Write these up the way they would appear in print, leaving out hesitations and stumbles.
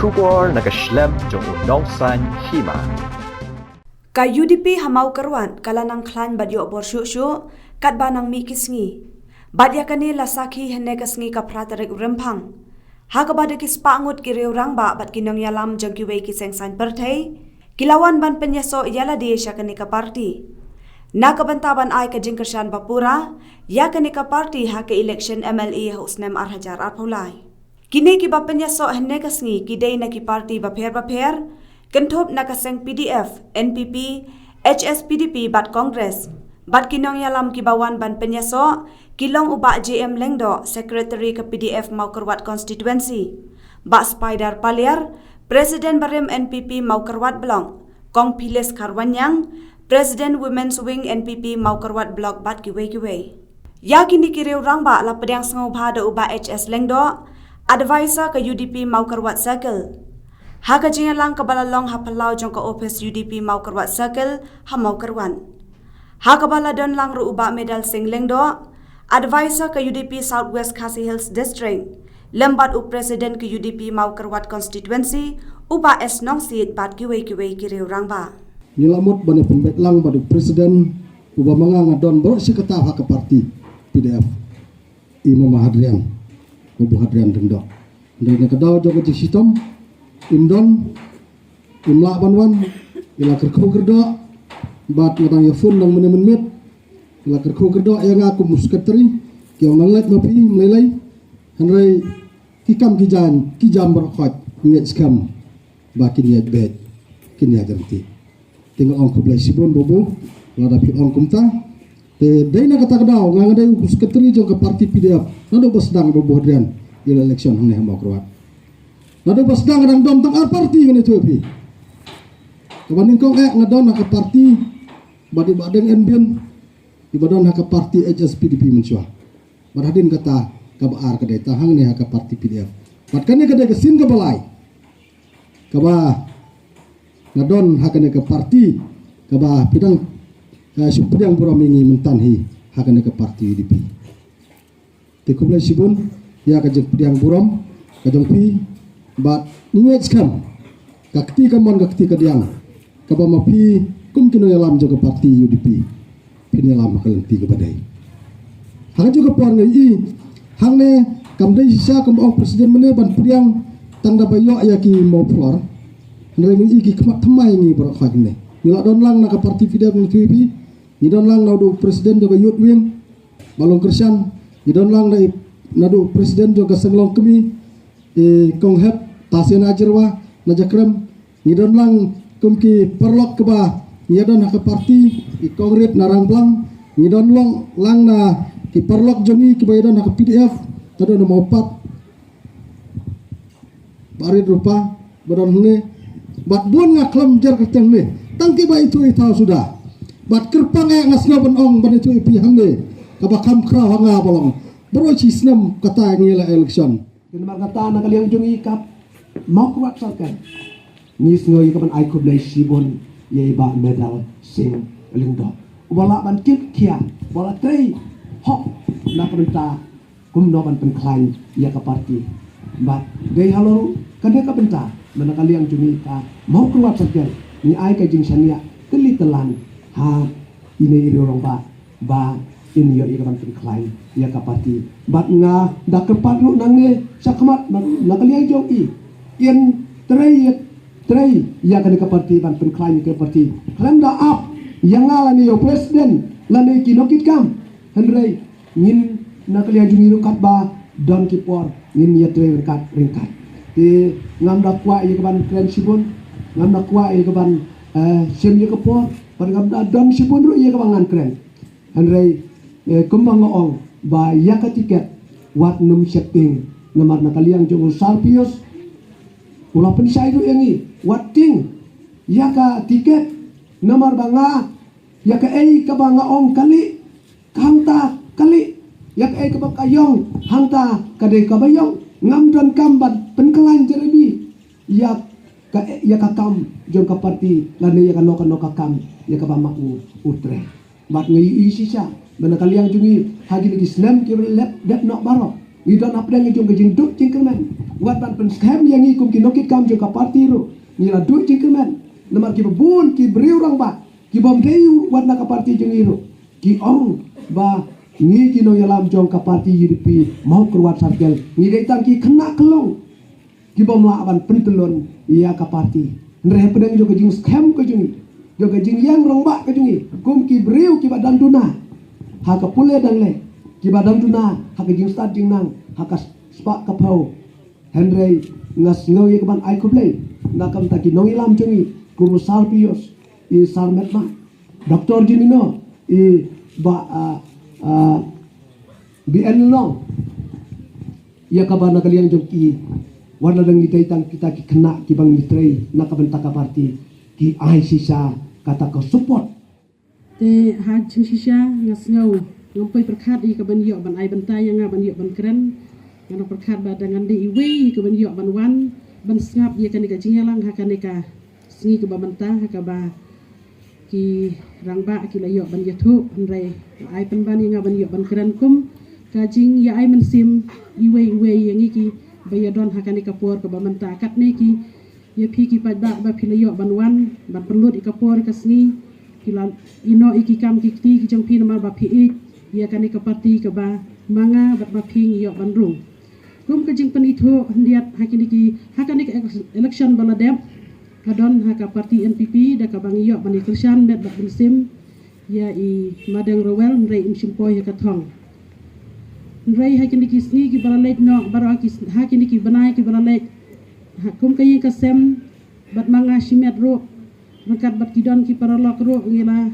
Shubor nakaslem jong unongsan hima. Ka UDP hamau karuan kalanang klan badyo borsyu kat banang mi kisngi. Badya kani lasaki hene kasngi ka pratarik rempang. Haga bada kis pangut kireu rangba bat kinong yalam jong kiwei kiseng san pertai. Kilawan ban penyaso yala di kani ka parti. Nakabantaban ay ka jingkersan bapura ya kani ka parti hake election MLA husnem arhajar arpulai. Kini ki ba penyaso hene kasngi kidei na ki parti baper Kentop nakaseng PDF, NPP, HSPDP bat Kongres. Bat kinong yalam kibawan ban penyaso, kilong ubak JM Lengdo, Secretary ke PDF mau kerwat konstituensi. Bak Spider Paliar, Presiden Barim NPP mau kerwat Blong. Kong Piles Karwanyang, Presiden Women's Wing NPP mau kerwat blok bat kiwei. Ya kini kiriu rangba la pedang sengau bhada ubak HS Lengdo, advisor ke UDP mau kerwat circle. Haka jingalang kabalalong hapalau jong ka office UDP mau kerwat circle ha mau kerwan. Haka baladon lang ru uba medal sing lengdo, advisor ke UDP Southwest Khasi Hills District, lembat u presiden ke UDP mau kerwat constituency, uba es nong siit bat kiwei kiriu rangba. Nilamut bani pembet lang badu presiden uba mga ngadon bro si kata haka parti PDF. Imam Hadrian, Ubu Hadrian dendok. Dan nakadaw jogo ci sistem Indon, imlak banwan, ila kerkau kerdo, bat ngatang ya phone nang menit, ila kerkau kerdo yang aku musketeri, kiong nanglet mapi melelai, hanrai kikam kijam berkhot, nget skam, bakin niat bed, kini ajar nanti. Tinggal ongku belai sibon bobo, lada pi ongkum ta, te dai nak kata kedau, ngangadai musketeri jong ke parti PDF, nado basdang bobo Hadrian, ila election hane mau keruat. Nado pas dang kadang dom tang parti kan itu pi. Kabanding kau ngadon nak parti badi badeng enbion di badan nak parti HSPDP mensuah. Barhadin kata kabar kedai tahang ni hak parti PDF. Patkan ni kedai kesin ke balai. Kaba ngadon hak ni ke parti kaba pidang supedang buramingi mentanhi hak ni ke parti UDP. Tikublai sibun ya kajeng pedang buram kajeng pi bat ninget skam kakti kamon kakti kadiang kaba mapi kum kino yalam jaga parti UDP pini yalam kalenti ke badai hang juga puan ngai hang ne kamdai sisa kam ong presiden mene ban priang tangda bayo ayaki mau pular ngai ngi ki kemat temai ngi berak khak ne nila don lang nak parti fidep ni tuipi ni don lang naudu presiden jaga youth wing balong kersan ni don lang dai nadu presiden jaga senglong kemi konghep tasien ajarwa najakrem ngidon lang kumki perlok keba ngidon hak parti kongret narang blang ngidon lang na ki perlok jongi keba idon hak PDF tado na maupat barit rupa badon hne bat buan ngaklem jar keteng ne tangki ba itu ita sudah bat kerpang ngasna ban ong ban itu ipi hangne kaba kam kra hanga bolong bro cisnam kata ngila election Kena kata nak kalian jongi kap mau kuat salkan. Nis ngoi kapan ai kublai sibon ye ba medal sing lingdo. Wala ban kit kia, wala trei hok na perintah kum no ban penklain ya ka parti. Bat dei halo kade ka benta mana kalian jongi ka mau kuat salkan. Ni ai ka jing sania keli telan ha ini orang ba ini yo ikaban penklain ya ka parti. Bat nga dak kepat lu nange sakmat na kalian jongi yang tray ya kan ke parti ban penklaim ke parti klaim da up yang ngalani yo presiden lani kinokit kam henry ngin na kalian jungi rukat ba don kipor ngin ya tray ringkat ti ngam da kwa ya ban kren sibun ngam da kwa ya ban sem ya kepor ban ngam da don sibun ru ya ban kren henry kumbang ong ba ya ka tiket wat num shipping namar na kalian jungi salpios ulah penisai itu yang ini, wating, ya ka tiket, nomor bangga, ya ka ka bangga ong kali, hangta kali, ya ka ka kayong, hangta kadai ka bayong, ngam don kambat penkelan jerebi, ya ka kam jong ka parti, lani ya ka noka kam, ya ka bamak utre, bat ngai isi sya, mana kalian jungi hagi lagi Islam kira lep dep nok baro, Idon apdang ijong kejing duk jingkemen. Wat ban pen scam yang ikum ki nokit kam jong ka parti ro. Nila duk jingkemen. Namar ki bun ki beriu rang ba. Ki bom deyu wat na ka parti jong iro. Ki ong ba ni ki no yalam jong ka parti UDP mau keruat sarkel. Ni detang ki kena kelong. Ki bom la ban pentelon ia ka parti. Nre pedang jong kejing scam ke jong. Jong kejing yang rang ba ke jong. Kum ki beriu ki badan duna. Ha ka pule dang le. Ki badan duna ha kejing start jing nang. Ha ka spak ka pau. Henry ngas ngoy ke ban ai kublai. Nakam taki nong ilam jong kumu salpios I salmetma. Doktor jinino I ba BN long. Ia kabar nakaliang jong ki warna dang itai tang kita ki kena ki bang mitrei nakaben taka parti ki ai sisa kata ko support te haj sisa ngas ngau ngompai perkhat I kaben yok ban ai bentai yang ban yok ban keren yang perkhat ba dengan di iwi kaben yok ban wan ban ngap ia kan ka jingalang hakan ka singi ke bamenta ka ba ki rangba ki la yok ban yathu andre ai pen ban yang ban yok ban keren kum kajing ya ai mensim iwe yang iki bayadon hakani kapor ke bamenta kat neki ya pi ki pajak ba pilayo banwan ban perlut ikapor kasni kila ino iki kam kikti ki jong pi nama ba pi ya kani ka parti ke ba manga bat ba pi yo bandrung kum kajing penitho ndiat hakini ki hakani ka election baladem kadon haka parti NPP da ka bang yo ban ikrshan bet bat bensim ya I madang rowel ndrei imsimpoy ka thong Rai hakini kisni ki balalek no baro hakini ki banai ki balalek kum kayi kasem bat manga shimet ro rakat bat kidon ki paralok ro ngila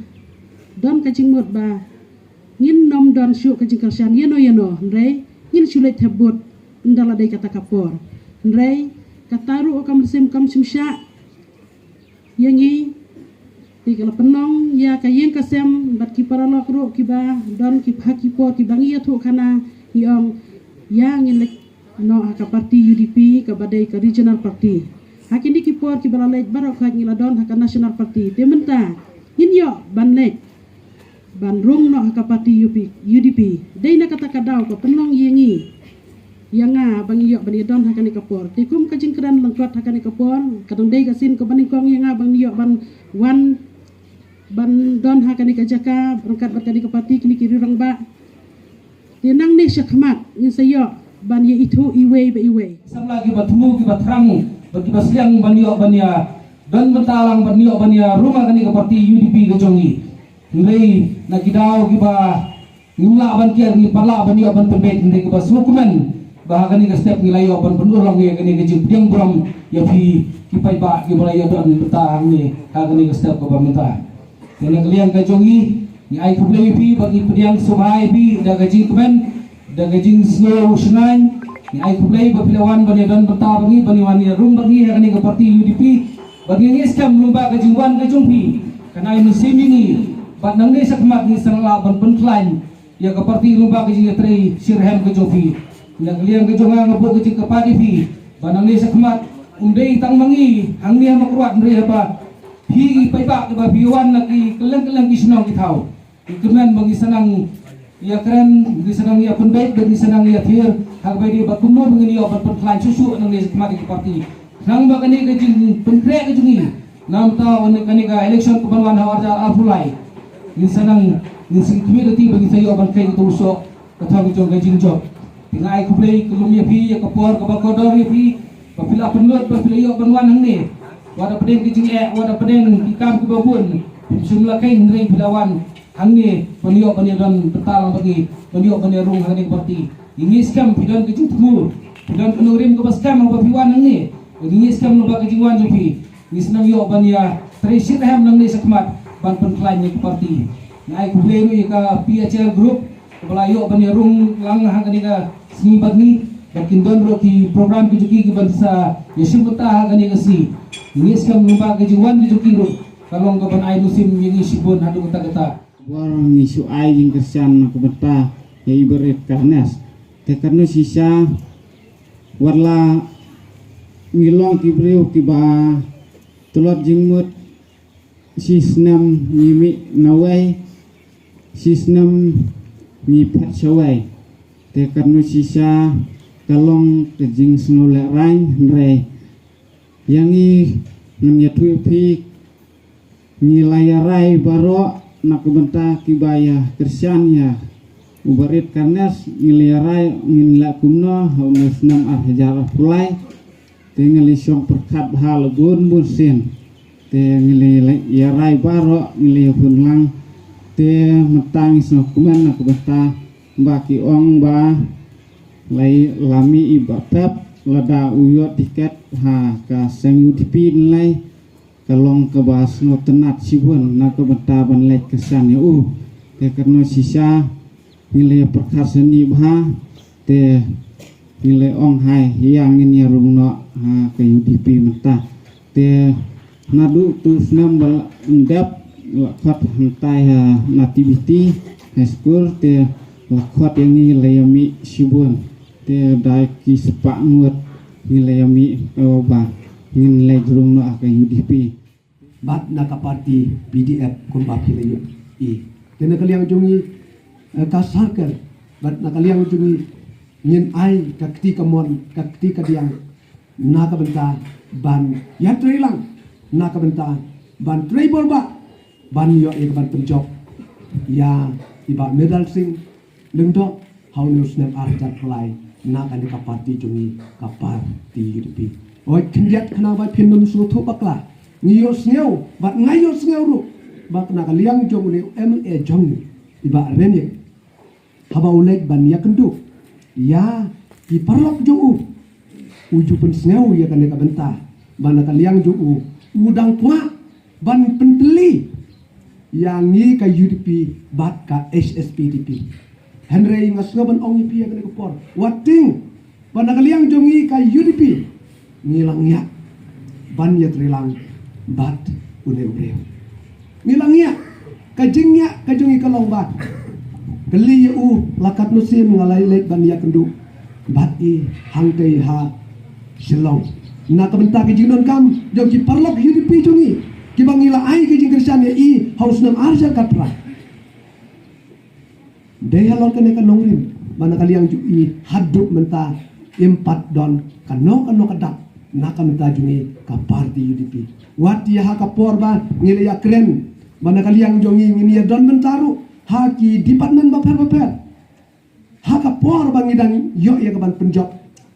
don kajing mot ba ngin nom don syu kajing kalsian yeno rai ngin sulet tebut ndala dai kata kapor rai kataru kam simsya yangi tikala penong ya kayeng kasem bat ki paralok ro ki ba don ki haki po ki bangi thu kana yang inlek no ka parti UDP ka badai ka regional party hakini ki por ki balalek barok ha ngila don ka national party tementa hinyo banlek banrung no ka parti UDP dei na kata kadau ka penong yengi yanga bangi yo bani don hakani ka por tikum ka jingkran lengkot hakani ka por kadang dei ka sin ka bani kong yanga bangi yo ban wan ban don hakani ka jaka berkat berkadi ka parti kini kiri rang ba Tinang ni syakmat yang saya ban ye itu iwe be iwe. Sang lagi batmu ki batrang bagi basiang banio bania dan bentalang banio bania rumah kani ke parti UDP ke jongi. Ngai na kidau ki ba ngula ban kiar ni pala banio ban pembet ndai ke basukumen bahagani ke step ngilayo ban penurong ye kani ke jipdiang brom ya fi ki pai ba ki balayo don betang ni kagani ke step ke bamenta. Kene kalian ke jongi ni ai kublai pi bagi pediang sumai pi da gajing kemen da gajing snow senang ni ai kublai bapilawan bani dan beta bagi bani wani rum bagi hakani ke parti UDP bagi ngistam lumba gajing wan gajung pi kana ai musim ini bat nang ni sakmat ni sangla ban penklain ya ke parti lumba gajing trei sirhem ke jopi na kalian gajong ngabot gajing ke parti pi banang ni sakmat undai tang mangi hang ni makruat ndri apa pi pai ba ke bapiwan lagi keleng-keleng isnong kitau Ikuman bagi senang ia keren bagi senang ia penbaik bagi senang ia tiar hak bagi bakumo mengini obat perkelain susu nang ni kemari ke parti nang bakani kejing penkrek kejungi nam tahu kani ka election kebaruan hawarja afulai ni senang ni security bagi saya obat kai itu usok kata kejong kejing job tingai kuplay kelum ya pi ya kapor ka bakodor ya pi bapila penlut bapila yo banwan nang ni wada pedeng kejing wada pedeng ikam ke babun jumlah kai ndrei bilawan hangni paniok dan petalang bagi paniok rung hangni parti ini skam pidan ke jutmu pidan penurim ke baskam apa piwan hangni ini skam no bagi jiwan jupi ni senang yo bania tresit ham nang ni sakmat ban penklain ni parti nai ku bleu ka PHL group belayo bania rung lang hangni ka sini bagni bakin don ro ki program ki juki ki bansa yesim buta hangni ka si ini skam no bagi jiwan juki ro kalong ka ban ai musim yang isibon hadu kata-kata warang isu ai jing kesan aku beta ya ibarat karnas tekarno sisa warla ngilong kibriu kiba tulot jingmut sisnam nimi nawai sisnam mi pat shawai te karno sisa kalong kejing snole rain re yangi namnya tupi ngilayarai baro nak benta kibaya kersian ya ubarit karnes ngilayarai ngila kumno haunus nam arhajar pulai te ngilisong perkat hal bun sen te ngilayarai baro ngiliyapun lang te metang snokuman nak benta baki ong ba lai lami ibatat lada uyot tiket ha ka seng UDP nilai kalong ke bas no tenat sibun na ke bentaban lek kesan ya te karena sisa nilai perkasani bah te nilai ong hai yang ini rumno ha ke UDP menta te nadu tu senam bal endap lakot hentai ha nativity high school te lakot yang nilai mi sibun te dai ki sepak nuat nilai mi ba nilai rumno akan UDP bat naka parti PDF kun bapi layu I kena kaliang jungi kasarkan bat naka liang jungi ngin ai kakti kamon kakti kadiang naka benta ban ya trilang naka benta ban tribal ba ban yo e ban penjok ya iba medal sing lengdok haunus nem arjat pelai naka ni parti jungi parti UDP oi kenjat kenapa pinum sutu bakla ngiyos ngeu bat ngayos ngeu ru bat nak liang jong ni MLA jong iba renye haba ulek ban ya kendu ya di parlok jong uju pun ngeu ya kan ka benta ban nak liang jong udang pua ban penteli yang ni ka UDP bat ka HSPDP Henry ngasno ban ong pi ya kan ka por wating ban nak liang jong ka UDP ngilang ya ban ya trilang bat ule ngilangnya kajingnya kajungi kalong bat keli lakat nusim ngalai lek ban ya kendu bat I hangtei ha silong na kabenta kejinon kam jogi parlok UDP jungi kibangila ai kejing kersan ya I haus nam arja katra daya lor kene kanongrim mana kaliang ju I haduk menta impat don kanong kadap naka menta jungi ka parti UDP wati ha ka porba ngile ya kren bana kaliang jongi ngini ya don mentaru haki department ba per ha ka porba ngidang yo ya ka ban penjok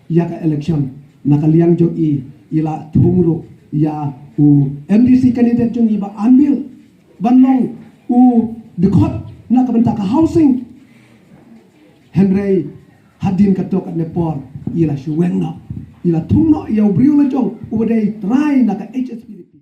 ya ka election na kaliang jogi ila tungru ya MDC candidate jongi ba ambil banlong dekot na ka benta ka housing Henry hadin ka tok ne por ila shuwenno ila tungno ya ubriu la jong ubadai try na ka HSPDP